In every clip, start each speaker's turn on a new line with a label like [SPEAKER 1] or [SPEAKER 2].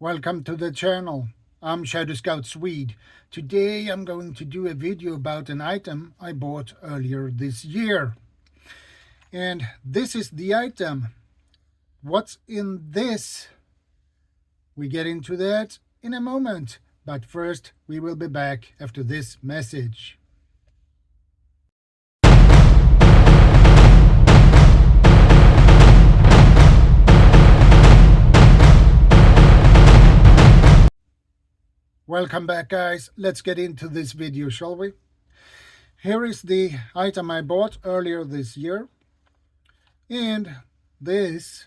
[SPEAKER 1] Welcome to the channel. I'm ShadowScoutSwede. Today I'm going to do a video about an item I bought earlier this year. And this is the item. What's in this? We get into that in a moment. But first, we will be back after this message. Welcome back, guys. Let's get into this video, shall we? Here is the item I bought earlier this year. And this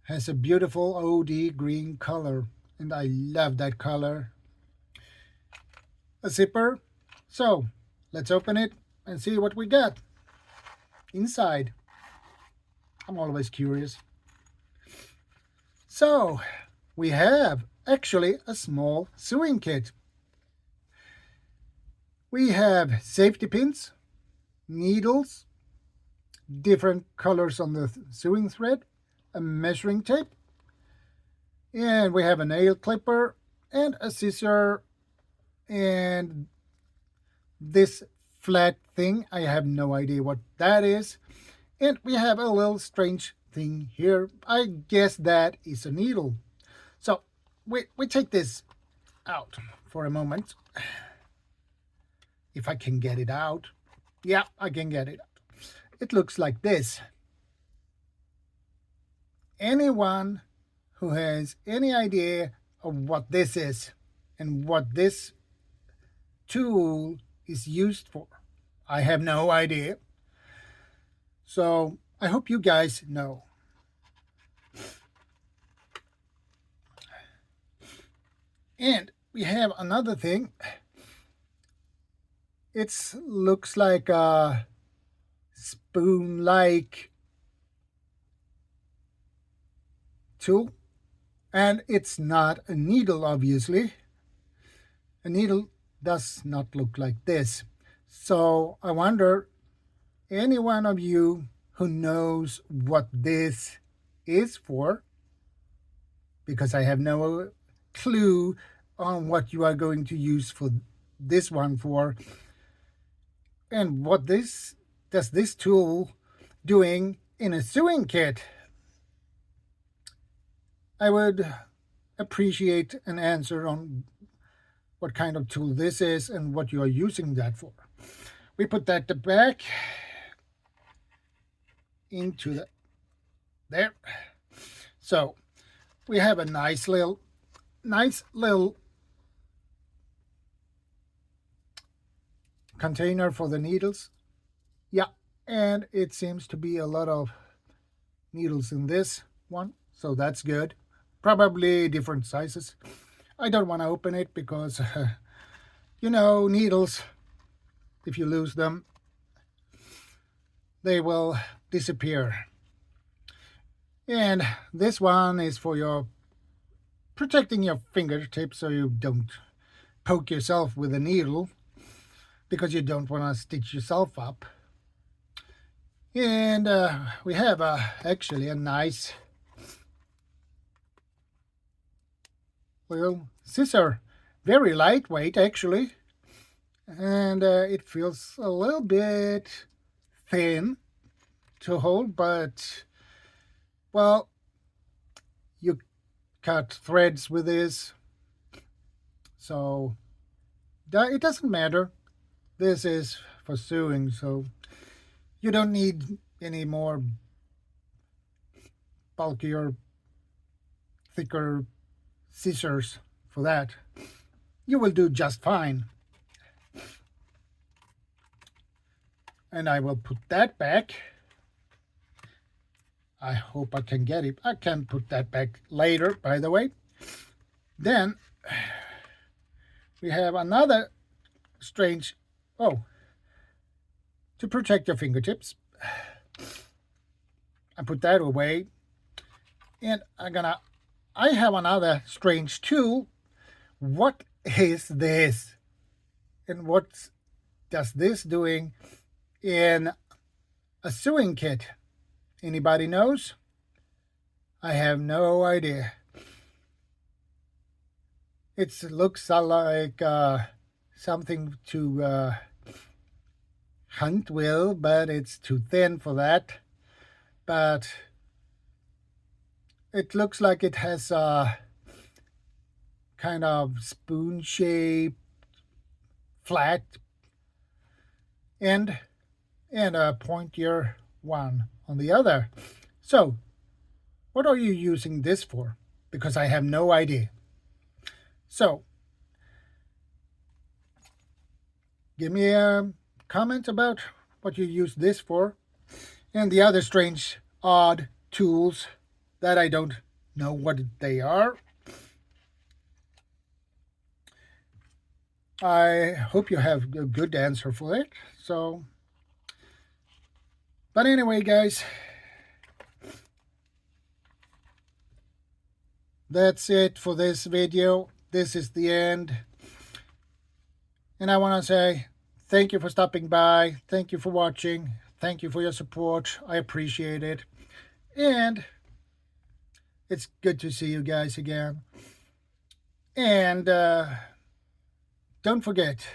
[SPEAKER 1] has a beautiful OD green color. And I love that color. A zipper. So, let's open it and see what we got inside. I'm always curious. So, we have actually a small sewing kit. We have safety pins, needles, different colors on the sewing thread, a measuring tape, and we have a nail clipper and a scissor and this flat thing. I have no idea what that is. And we have a little strange thing here. I guess that is a needle. So we take this out for a moment. If I can get it out. Yeah, I can get it out. It looks like this. Anyone who has any idea of what this is and what this tool is used for? I have no idea. So I hope you guys know. And we have another thing. It looks like a spoon-like tool. And it's not a needle, obviously. A needle does not look like this. So I wonder, any one of you who knows what this is for, because I have no clue on what you are going to use for this one for, and what does this tool doing in a sewing kit. I would appreciate an answer on what kind of tool this is and what you are using that for. We put that back into there. So we have a nice little container for the needles. Yeah, and it seems to be a lot of needles in this one, so that's good. Probably different sizes. I don't want to open it because you know, needles, if you lose them, they will disappear. And this one is for your protecting your fingertips so you don't poke yourself with a needle, because you don't want to stitch yourself up. And we have actually a nice little scissor, very lightweight actually, and it feels a little bit thin to hold, but well, you cut threads with this, so it doesn't matter. This is for sewing, so you don't need any more bulkier, thicker scissors for that. You will do just fine. And I will put that back. I hope I can get it. I can put that back later, by the way. Then we have another strange, to protect your fingertips. I put that away. And I have another strange tool. What is this? And what does this doing in a sewing kit? Anybody knows? I have no idea. It looks like something to hunt with, but it's too thin for that. But it looks like it has a kind of spoon shape, flat end, and a pointier one on the other. So, what are you using this for? Because I have no idea. So, give me a comment about what you use this for and the other strange, odd tools that I don't know what they are. I hope you have a good answer for it. So, but anyway, guys, that's it for this video. This is the end. And I want to say thank you for stopping by. Thank you for watching. Thank you for your support. I appreciate it. And it's good to see you guys again. And don't forget,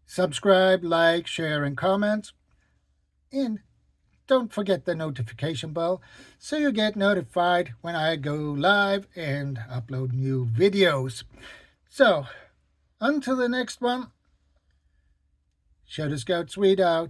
[SPEAKER 1] subscribe, like, share, and comment. And don't forget the notification bell so you get notified when I go live and upload new videos. So, until the next one, ShadowScoutSwede out.